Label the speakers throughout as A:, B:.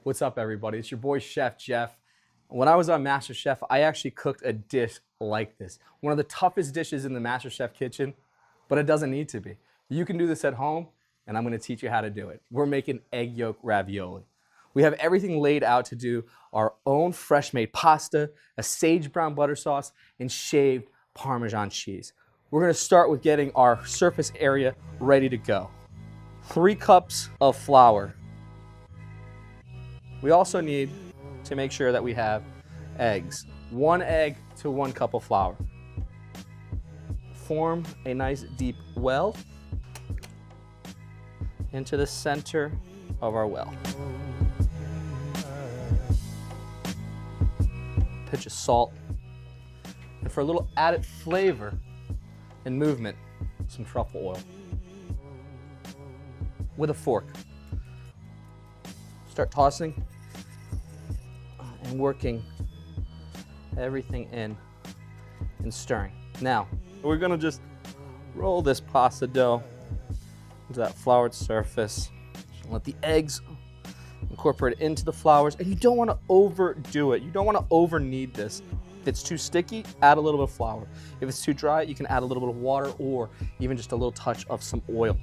A: What's up, everybody? It's your boy, Chef Jeff. When I was on MasterChef, I actually cooked a dish like this. One of the toughest dishes in the MasterChef kitchen, but it doesn't need to be. You can do this at home, and I'm gonna teach you how to do it. We're making egg yolk ravioli. We have everything laid out to do our own fresh-made pasta, a sage brown butter sauce, and shaved Parmesan cheese. We're gonna start with getting our surface area ready to go. 3 cups of flour. We also need to make sure that we have eggs. 1 egg to 1 cup of flour. Form a nice deep well into the center of our well. Pinch of salt. And for a little added flavor and movement, some truffle oil. With a fork. Start tossing and working everything in and stirring. Now, we're gonna just roll this pasta dough into that floured surface. Let the eggs incorporate into the flours, and you don't wanna overdo it. You don't wanna over knead this. If it's too sticky, add a little bit of flour. If it's too dry, you can add a little bit of water or even just a little touch of some oil.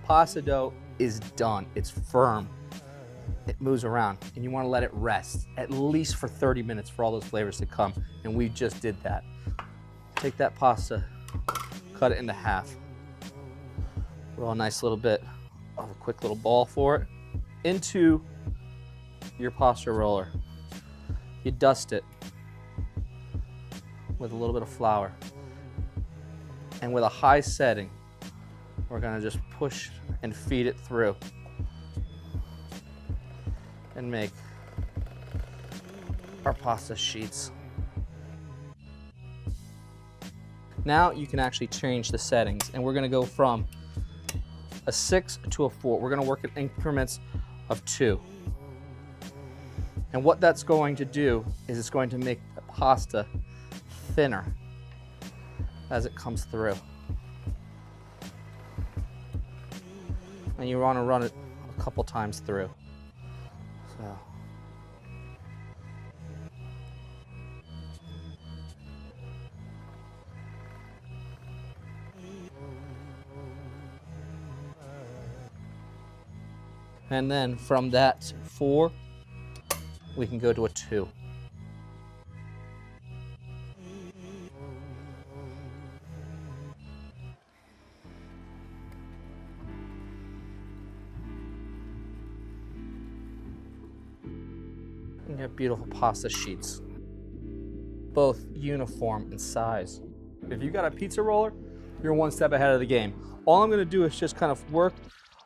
A: Pasta dough is done. It's firm. It moves around, and you want to let it rest at least for 30 minutes for all those flavors to come, and we just did that. Take that pasta, cut it into half. Roll a nice little bit of a quick little ball for it into your pasta roller. You dust it with a little bit of flour, and with a high setting, we're gonna just push and feed it through and make our pasta sheets. Now you can actually change the settings, and we're gonna go from a 6 to a 4. We're gonna work in increments of 2. And what that's going to do is it's going to make the pasta thinner as it comes through. And you want to run it a couple times through. So. And then from that 4, we can go to a 2. You have beautiful pasta sheets, both uniform in size. If you got a pizza roller, you're 1 step ahead of the game. All I'm gonna do is just kind of work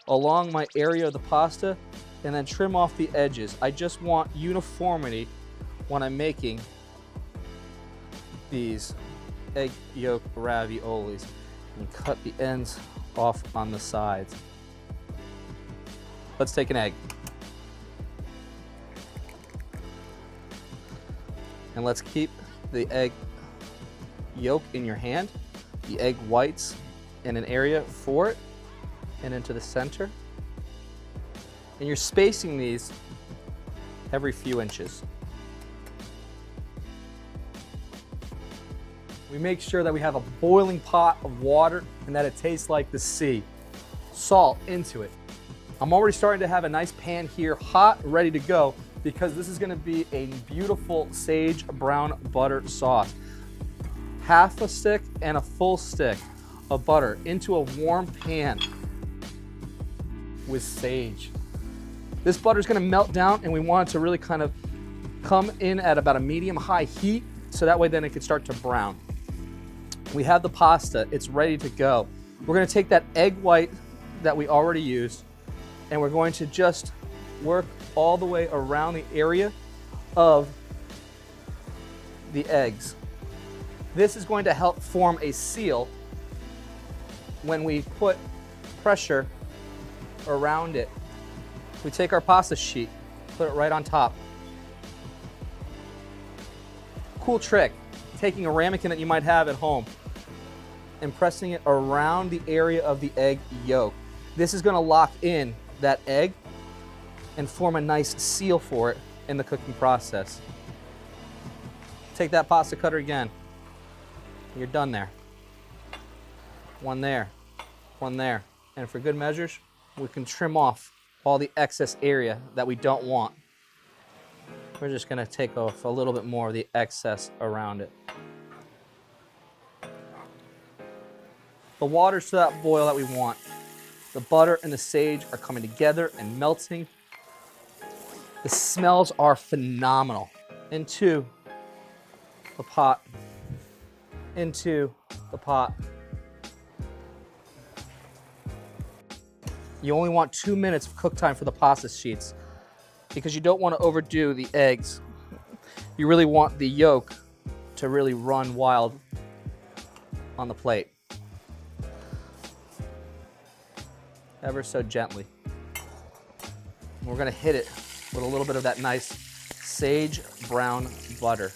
A: along my area of the pasta and then trim off the edges. I just want uniformity when I'm making these egg yolk raviolis, and cut the ends off on the sides. Let's take an egg. And let's keep the egg yolk in your hand, the egg whites in an area for it, and into the center. And you're spacing these every few inches. We make sure that we have a boiling pot of water and that it tastes like the sea. Salt into it. I'm already starting to have a nice pan here, hot, ready to go, because this is gonna be a beautiful sage brown butter sauce. Half a stick and a full stick of butter into a warm pan with sage. This butter is gonna melt down, and we want it to really kind of come in at about a medium-high heat, so that way then it can start to brown. We have the pasta, it's ready to go. We're gonna take that egg white that we already used, and we're going to just work all the way around the area of the eggs. This is going to help form a seal when we put pressure around it. We take our pasta sheet, put it right on top. Cool trick, taking a ramekin that you might have at home, and pressing it around the area of the egg yolk. This is gonna lock in that egg and form a nice seal for it in the cooking process. Take that pasta cutter again. You're done there. One there, one there. And for good measures, we can trim off all the excess area that we don't want. We're just gonna take off a little bit more of the excess around it. The water's to that boil that we want. The butter and the sage are coming together and melting. The smells are phenomenal. Into the pot, into the pot. You only want 2 minutes of cook time for the pasta sheets because you don't want to overdo the eggs. You really want the yolk to really run wild on the plate. Ever so gently. We're gonna hit it with a little bit of that nice sage brown butter.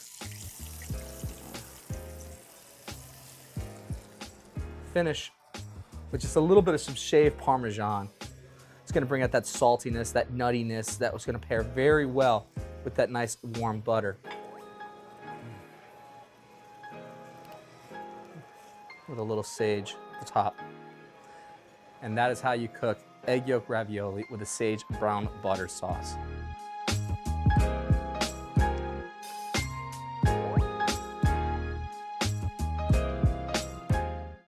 A: Finish with just a little bit of some shaved Parmesan. It's gonna bring out that saltiness, that nuttiness that was gonna pair very well with that nice warm butter. With a little sage at the top. And that is how you cook egg yolk ravioli with a sage brown butter sauce.